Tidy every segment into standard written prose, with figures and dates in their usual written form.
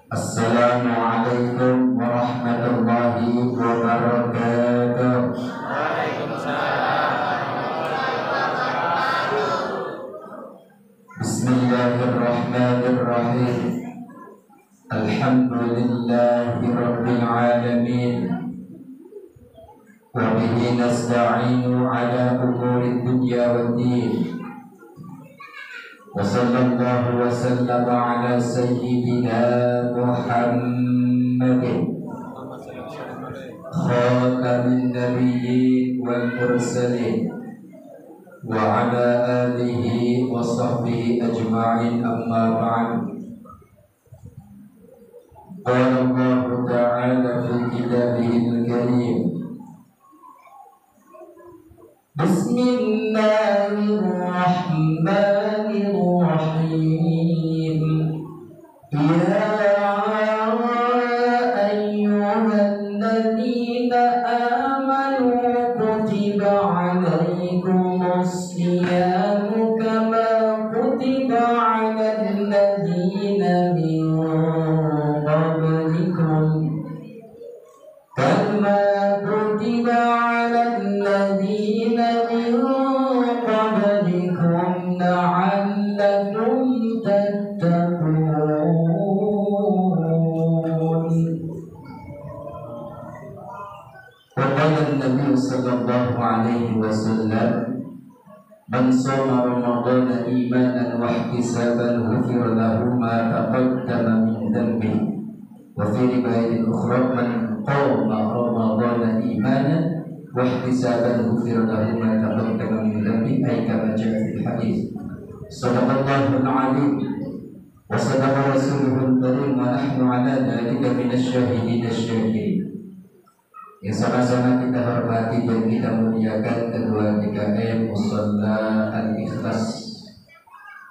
Assalamualaikum warahmatullahi wabarakatuh. Bismillahirrahmanirrahim. Alhamdulillahi rabbil alamin. Wa bihi nasta'inu ala umuri dunya waddin. Wa sallallahu wa sallama ala sayyidina Muhammadin khatamin nabiyyin wal mursalin wa ala alihi wa sahbihi ajma'in, amma ba'd. Qala Allah ta'ala fi kitabihil karim, Bismillahirrahmanirrahim. Ya ayyuhalladzina amanu kutiba alaikumus siyamu kama kutiba alal ladzina min qablikum kama kutiba alal ladzina min qablikum la'allakum tattaqun. Qala an-nabiy sallallahu alaihi wasallam, man shoma ramadhana imanan wa ihtisaban ghufira lahu ma taqaddama min dhanbihi. Wa fi riwayatin ukhra, man qama ramadhana imanan wa ihtisaban ghufira lahu ma taqaddama min dhanbihi, ay kama jaa fil hadits. Shadaqallahu al-alim wa sadaqa rasuluhul karim wa nahnu ala dhalika minasy syahidin asy-syakirin. Yang sama-sama kita hormati dan kita muliakan kedua DKM Musholla Al-Ikhlas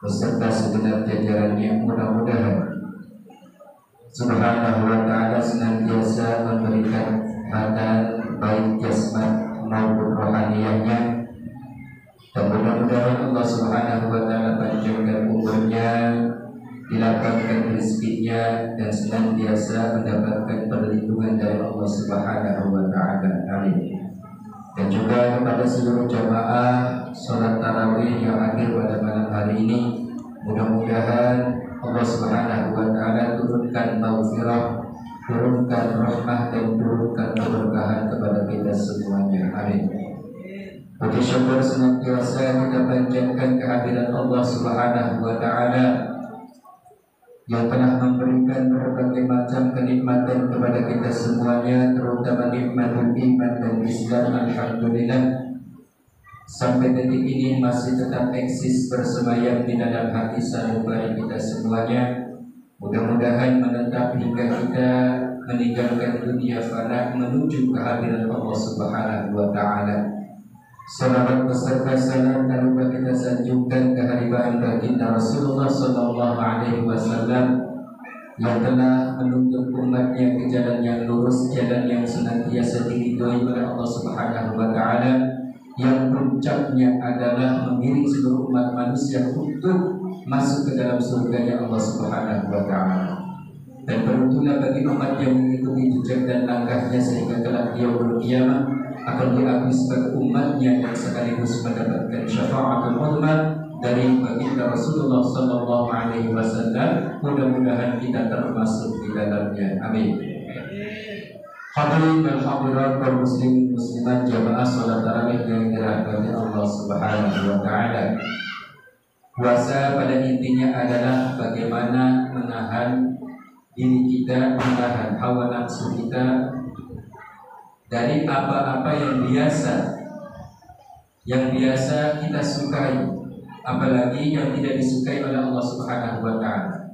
beserta segenap jajarannya. Mudah-mudahan Subhanahu wa ta'ala senantiasa memberikan kekuatan baik jasmani maupun rohaniyahnya, dan mudah-mudahan Allah Subhanahu wa ta'ala panjangkan umurnya, dilapangkan rezekinya, dan senantiasa mendapatkan perlindungan dari Allah Subhanahu wa ta'ala. Amin. Dan juga kepada seluruh jamaah sholat tarawih yang hadir pada malam hari ini, mudah-mudahan Allah Subhanahu wa ta'ala turunkan maghfirah, turunkan rahmah, dan turunkan keberkahan kepada kita semuanya. Amin. Puji syukur senantiasa kita panjatkan kehadiran Allah Subhanahu wa ta'ala yang telah memberikan berbagai macam kenikmatan kepada kita semuanya, terutama nikmat iman dan Islam. Alhamdulillah, sampai detik ini masih tetap eksis bersemayam di dalam hati sanubari kita semuanya. Mudah-mudahan menetap hingga kita meninggalkan dunia fana menuju kehadiran Allah Subhanahu wa ta'ala. Salawat beserta salam tak lupa kita sanjungkan kehadiran baginda Rasulullah sallallahu alaihi wasallam yang telah menuntun umatnya ke jalan yang lurus, jalan yang senantiasa diridhoi oleh Allah Subhanahu wa ta'ala, yang puncaknya adalah mengiring seluruh umat manusia untuk masuk ke dalam surganya Allah Subhanahu wa ta'ala. Dan beruntunglah bagi umat yang mengikuti jejak dan langkahnya sehingga kelak yaumul qiyamah akan diakui sebagai umatnya yang sekaligus mendapatkan syafaatul uzma dari baginda Rasulullah sallallahu alaihi wasallam. Mudah-mudahan kita termasuk di dalamnya. Amin. Hadirin dan hadirat kaum muslimin muslimat jamaah salat tarawih yang dirahmati Allah Subhanahu wa ta'ala. Puasa pada intinya adalah bagaimana menahan diri kita, menahan hawa nafsu kita dari apa-apa yang biasa kita sukai, apalagi yang tidak disukai oleh Allah Subhanahu wa ta'ala.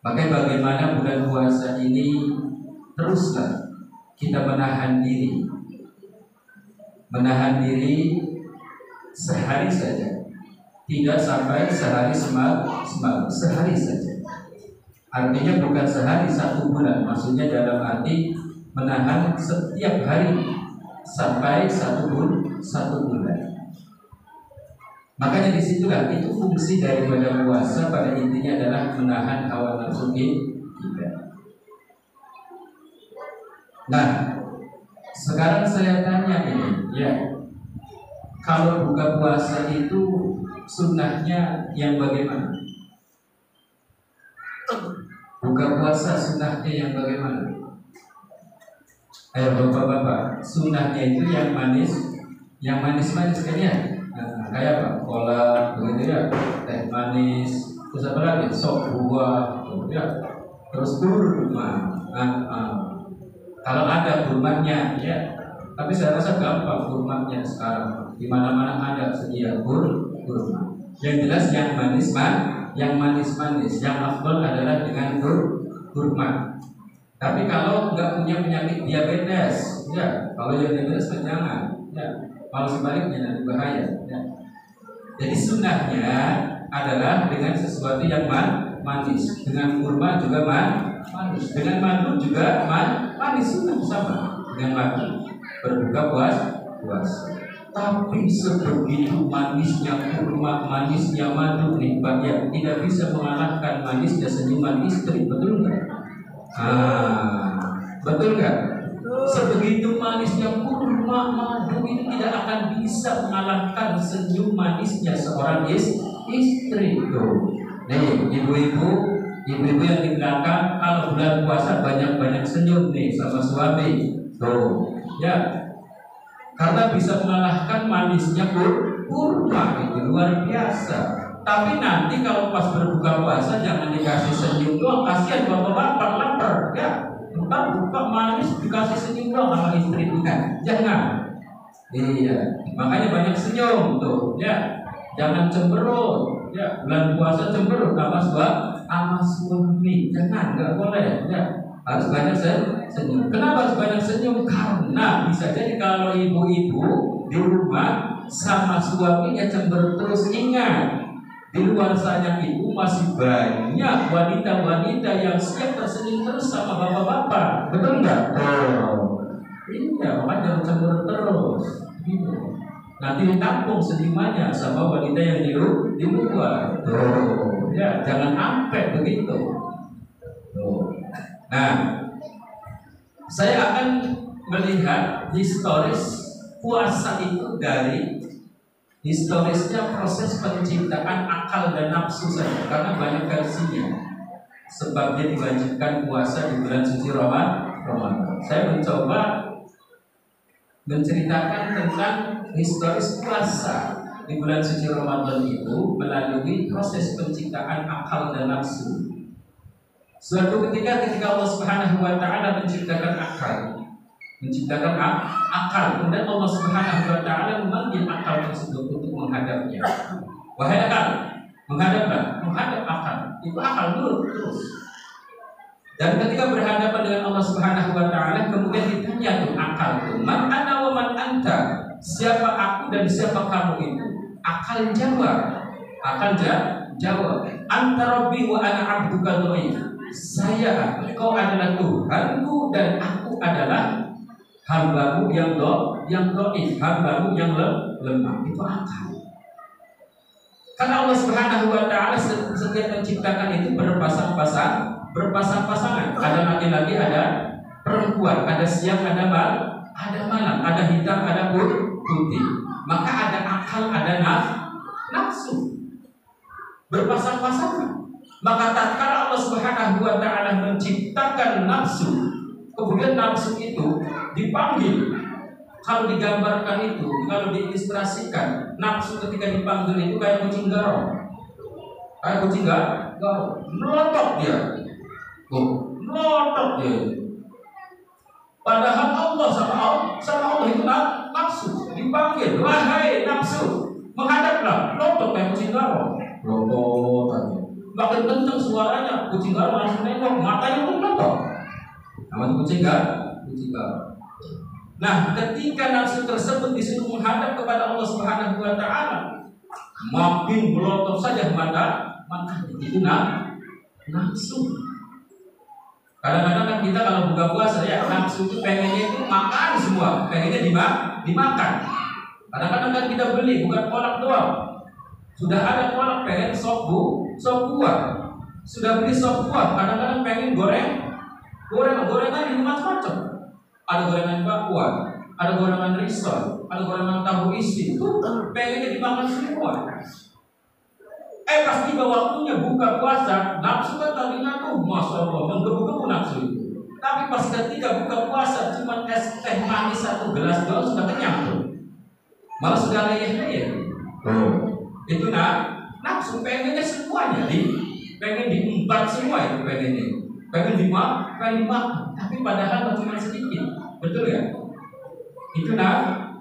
Maka bagaimana bulan puasa ini teruslah kita menahan diri sehari saja, tidak sampai sehari semalam, sehari saja. Artinya bukan sehari, 1 bulan. Maksudnya dalam arti menahan setiap hari sampai 1 bulan. Makanya disitulah itu fungsi daripada puasa pada intinya adalah menahan hawa nafsu kita. Nah, sekarang saya tanya ini, ya, kalau buka puasa itu sunnahnya yang bagaimana? Buka puasa sunnahnya yang bagaimana? Ayo bapak-bapak, sunnahnya itu yang manis-manis kan ya? Nah, kayak apa? Kolak, begitu ya? Teh manis, terus apa lagi? Sop buah, ya? Terus kurma. Kalau ada kurmanya, ya. Tapi saya rasa gampang kurmanya sekarang. Di mana-mana ada sedia kurma. Yang jelas yang manis-manis. Yang afdal adalah dengan kurma. Tapi kalau nggak punya penyakit diabetes, ya, kalau yang diabetes kan jangan, ya. Kalau sebaliknya nanti bahaya, ya. Jadi sunnahnya adalah dengan sesuatu yang manis, dengan kurma juga manis, dengan madu juga manis, sunnah sama dengan madu. Berbuka puasa. Tapi sebegitu manisnya kurma, manisnya madu nih, yang tidak bisa mengalahkan manisnya senyuman istri, betul nggak? Betul nggak? Sebegitu manisnya kurma, madu ini tidak akan bisa mengalahkan senyum manisnya seorang istri. Tuh, nih ibu-ibu yang di belakang, kalau bulan puasa banyak-banyak senyum nih sama suami. Tuh, ya, karena bisa mengalahkan manisnya kurma, itu luar biasa. Tapi nanti kalau pas berbuka puasa jangan dikasih senyum doang, kasihan bapak-bapak lapar, ya. Ntar buka manis dikasih senyum doang sama istrinya, jangan. Iya, makanya banyak senyum tuh, ya. Jangan cemberut, ya. Bulan puasa cemberut sama suami, jangan, nggak boleh, ya. Harus banyak senyum. Kenapa harus banyak senyum? Karena bisa jadi kalau ibu-ibu di rumah sama suaminya cemberut terus, ingat, di luar sana itu masih banyak wanita-wanita yang siap tersenyum terus sama bapak-bapak, betul nggak? Iya, makanya jangan cemberut terus. Gitu. Nanti ditampung senyumannya sama wanita yang di luar. Ya, jangan sampai begitu. Nah, saya akan melihat historis puasa itu dari historisnya proses penciptaan akal dan nafsu saja, karena banyak versinya. Sebabnya diwajibkan puasa di bulan suci Ramadan. Saya mencoba menceritakan tentang historis puasa di bulan suci Ramadan itu melalui proses penciptaan akal dan nafsu. Suatu ketika Allah Subhanahu wa taala menciptakan akal, kemudian Allah Subhanahu wa taala memanggil akal tersebut untuk menghadapnya. Wahai akal, menghadap akal. Itu akal dulu terus. Dan ketika berhadapan dengan Allah Subhanahu wa taala, kemudian ditanya tuh akal tuh, "Man ana wa man anta?" Siapa aku dan siapa kamu itu? Akal jawab. "Anta rabbi wa ana 'abduka dhaif." Saya, engkau adalah Tuhanku dan aku adalah hambamu yang dhaif, hambamu yang lemah. Itu akal. Karena Allah Subhanahu wa taala setiap menciptakan itu berpasang-pasangan. Ada laki-laki, ada perempuan, ada siang, ada malam, ada hitam, ada putih. Maka ada akal, ada nafsu. Berpasang-pasangan. Maka tatkala Allah Subhanahu wa taala menciptakan nafsu, kemudian nafsu itu dipanggil. Kalau digambarkan itu, kalau diilustrasikan, nafsu ketika dipanggil itu kayak kucing garong. Melotot dia. Melotot dia. Padahal Allah sama Allah itu nafsu dipanggil, "Wahai nafsu, menghadaplah." Melotot kayak kucing garong. Melotot aja. Bahkan kencang suaranya, kucing garong langsung nengok, matanya pun melotot. Nama kucing garong. Nah, ketika nafsu tersebut disuruh menghadap kepada Allah Subhanahu wa taala, makin melotot saja mata itu nafsu. Kadang-kadang kan kita kalau buka puasa ya, nafsu itu pengennya itu makan semua, pengennya dimakan. Kadang-kadang kan kita beli bukan kolak doang. Sudah ada kolak pengen sop buah. Sudah beli sop buah, kadang-kadang pengen gorengan di macam-macam. ada gorengan bakwan, ada gorengan risol, ada gorengan tahu isi, itu pengennya dimakan semua. Pas tiba waktunya buka puasa, nafsu kan tadinya tuh masya Allah menggebu-gebu nafsu itu. Tapi pas ketika buka puasa cuma es teh manis 1 gelas doang sudah kenyang tuh. Malah sudah leyeh-leyeh. Itu nafsu pengennya semuanya pengen diempat semua itu pengen dimakan. Tapi padahal cuma sedikit, betul ya? Itu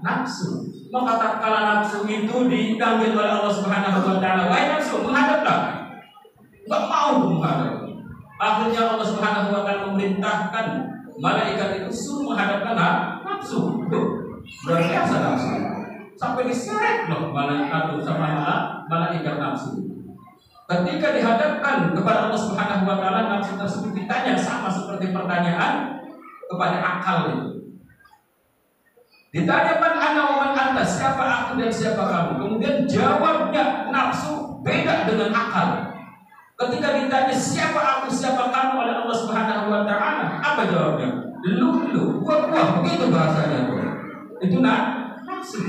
nafsu. Maka tak kala nafsu itu dipanggil oleh Allah Subhanahu wa taala, "Wahai nafsu, menghadaplah." Enggak mau menghadap. Akhirnya Allah Subhanahu wa taala memerintahkan malaikat itu suruh menghadapkan nafsu. Luar biasa nafsu. Sampai diseret loh malaikat sama malaikat nafsu. Ketika dihadapkan kepada Allah Subhanahu wa taala, nafsu tersebut ditanya sama seperti pertanyaan kepada akal itu. Ditanya man ana wa man anta, siapa aku dan siapa kamu? Kemudian jawabnya nafsu beda dengan akal. Ketika ditanya siapa aku siapa kamu oleh Allah Subhanahu wa taala, apa jawabnya? Lu, gua, begitu bahasanya. Itu nafsu.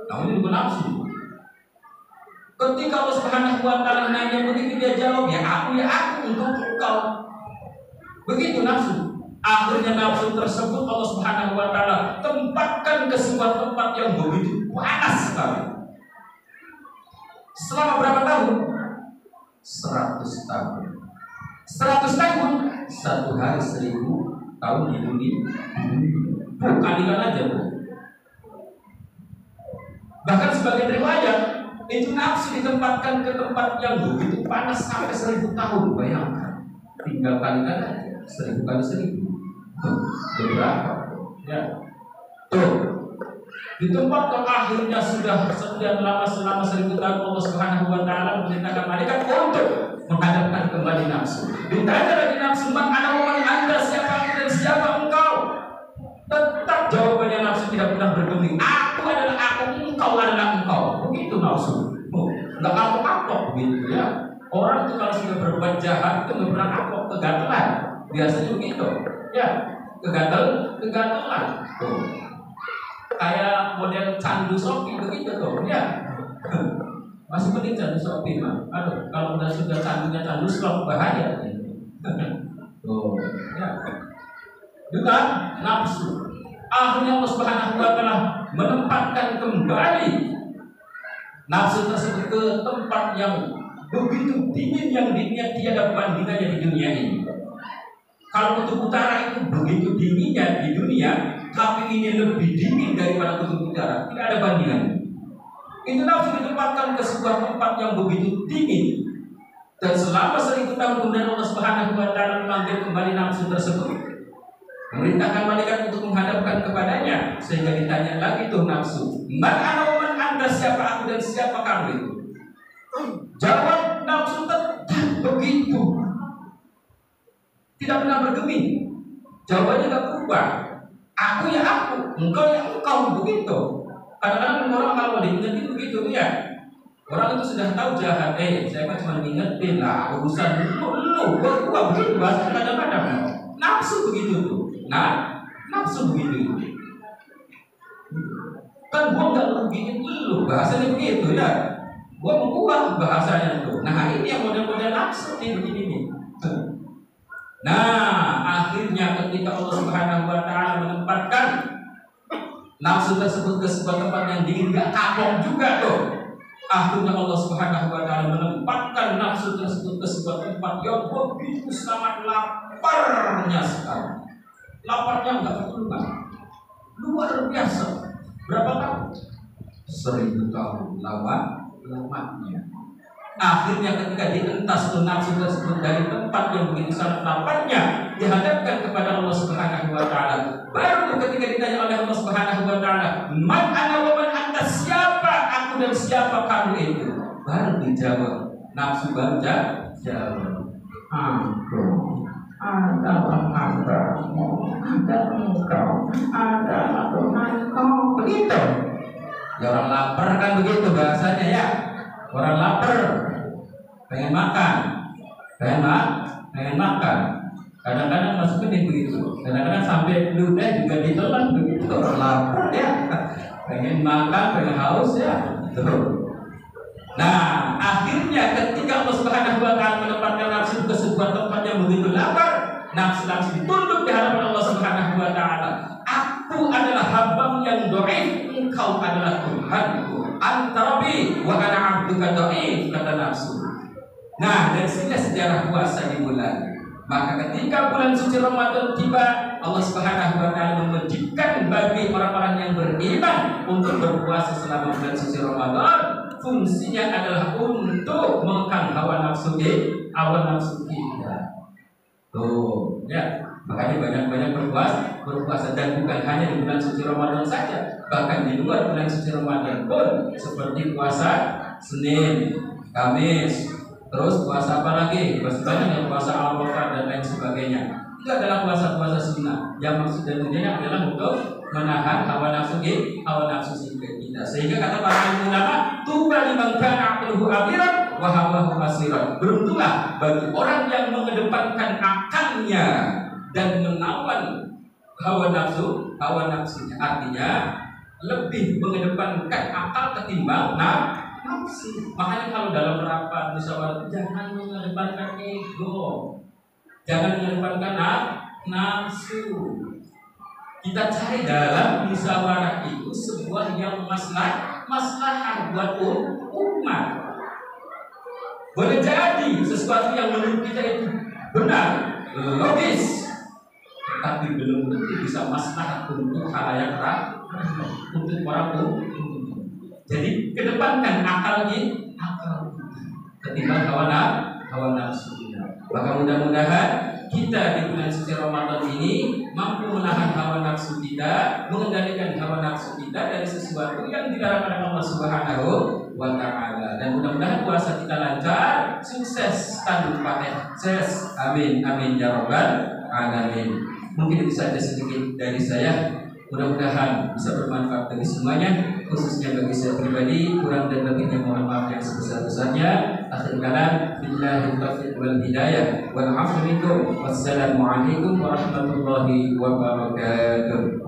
Kamu itu nafsu. Ketika Allah Subhanahu wa taala nanya begitu dia jawab ya aku untuk engkau. Begitu nafsu. Akhirnya nafsu tersebut Allah Subhanahu wa taala tempatkan ke sebuah tempat yang begitu panas sekali. Selama berapa tahun? 100 tahun. 100 tahun 1 hari 1000 tahun di dunia. Kalikan aja, Bu. Bahkan sebagai riwayat itu nafsu ditempatkan ke tempat yang begitu panas sampai 1000 tahun. Bayangkan, tinggal kalikan aja 1000 kali 1000. Berapa? Ya. Tuh. Di tempat yang akhirnya sudah sekian lama selama 1000 tahun Allah Subhanahu wa taala memerintahkan malaikat untuk menghadapkan kembali nafsu. Ditanya lagi nafsu, "Man ana wa man anta?" Siapa aku dan siapa engkau? Tetap jawabannya nafsu tidak pernah bergeming. Aku adalah aku, engkau adalah engkau. Begitu nafsu. Enggak kapok-kapok begitu ya. Orang itu kalau sudah berbuat jahat itu enggak pernah kapok, kegatelan. Biasanya begitu. Ya, kegatelan. Tuh. Kayak model candu Shopee begitu tuh, ya. Masih penting candu Shopee mah. Aduh, kalau sudah candunya candu slot bahaya. Tuh, ya. Juga nafsu. Akhirnya Allah Subhanahu wa taala menempatkan kembali nafsu tersebut ke tempat yang begitu dingin yang tiada bandingannya di dunia ini. Kalau kutub utara itu begitu dinginnya di dunia, tapi ini lebih dingin daripada kutub utara. Tidak ada bandingannya. Itu nafsu ditempatkan ke sebuah tempat yang begitu dingin. Dan selama 1000 tahun kemudian Allah Subhanahu wa taala memanggil kembali nafsu tersebut. Memerintahkan malaikat untuk menghadapkan kepadanya. Sehingga ditanya lagi tuh nafsu, "Man ana wa man anta?" Siapa aku dan siapa kamu itu? Jawab nafsu tetap begitu. Tidak pernah bergeming. Jawabannya tidak berubah. Aku ya aku, engkau ya engkau, begitu. Kadang-kadang orang kalau diingetin begitu ya. Orang itu sudah tahu jahat. Saya kan cuma ngingetin lah, urusan lu, gua begitu bahasa kadang-kadang. Nafsu begitu tuh. Nafsu begitu. Kan gua nggak ngerugiin lu, bahasanya begitu ya. Gua mengubah bahasanya tuh. Nah ini yang model-model nafsu nih begini nih. Nah, akhirnya ketika Allah Subhanahu wa taala menempatkan nafsu tersebut ke sebuah tempat yang dingin, gak kapok juga tuh. Akhirnya Allah Subhanahu wa taala menempatkan nafsu tersebut ke sebuah tempat yang begitu sangat laparnya sekali. Laparnya enggak ketulungan. Luar biasa. Berapa tahun? 1000 tahun lamanya. Akhirnya ketika dientas nafsu tersebut dari tempat yang begitu sangat laparnya, dihadapkan kepada Allah Subhanahu wa taala. Baru ketika ditanya oleh Allah Subhanahu wa taala, "Man ana wa man anta?" Siapa aku dan siapa kamu itu? Baru dijawab. Nafsu baru jawab. Aku adalah hambamu, dan engkau adalah Tuhanku. Begitu. Ya orang lapar kan begitu bahasanya ya. Orang lapar, pengen makan, pengen makan. Kadang-kadang masuk ke begitu. Kadang-kadang sampai ludah juga ditelan begitu, orang lapar ya. Pengen makan, pengen haus ya. Tuh. Nah, akhirnya ketika Allah Subhanahu wa taala menempatkan nafsu ke sebuah tempat yang begitu lapar, nafsu ditunduk di hadapan Allah Subhanahu wa taala. Aku adalah hamba yang dhaif, engkau adalah Tuhanku. Antarabi wa ana 'abduka dhaif, kata nafsu. Nah, dari sini sejarah puasa dimulai. Maka ketika bulan suci Ramadan tiba, Allah Subhanahu wa taala mewajibkan bagi orang-orang yang beriman untuk berpuasa selama bulan suci Ramadan. Fungsinya adalah untuk mengekang hawa nafsu kita. Tuh, ya. Makanya banyak-banyak berpuasa dan bukan hanya di bulan suci Ramadan saja, bahkan di luar bulan suci Ramadan pun, seperti puasa Senin, Kamis, terus puasa apa lagi? Banyak yang puasa Arafah dan lain sebagainya. Itu adalah puasa-puasa sunnah. Yang maksud dan tujuannya adalah untuk menahan hawa nafsu kita. Sehingga kata para ulama, tuba liman kana aqluhu abiran wa hawahu qasiran. Beruntunglah bagi orang yang mengedepankan akalnya dan menawan hawa nafsunya. Artinya lebih mengedepankan akal ketimbang nafsu. Makanya kalau dalam rapat musyawarah jangan mengedepankan ego, jangan mengedepankan nafsu. Kita cari dalam musyawarah itu sebuah yang maslahat buat umat. Boleh jadi sesuatu yang menurut kita itu benar, logis, tapi belum tentu bisa maslahat untuk halayak untuk orang umum. Jadi kedepankan akal ketimbang hawa nafsu. Maka mudah-mudahan kita di bulan suci Ramadan ini mampu menahan hawa nafsu kita, mengendalikan hawa nafsu kita dari sesuatu yang dilarang oleh Allah Subhanahu wa taala. Dan mudah-mudahan puasa kita lancar, sukses tanpa Fatihah. Sukses. Amin amin ya rabbal alamin. Mungkin itu saja sedikit dari saya. Mudah-mudahan bisa bermanfaat bagi semuanya, khususnya bagi saya pribadi. Kurang dan lebihnya mohon maaf yang sebesar-besarnya. Akhir kalam, billahi taufiq wal hidayah wal 'afwu minkum. Wassalamualaikum warahmatullahi wabarakatuh.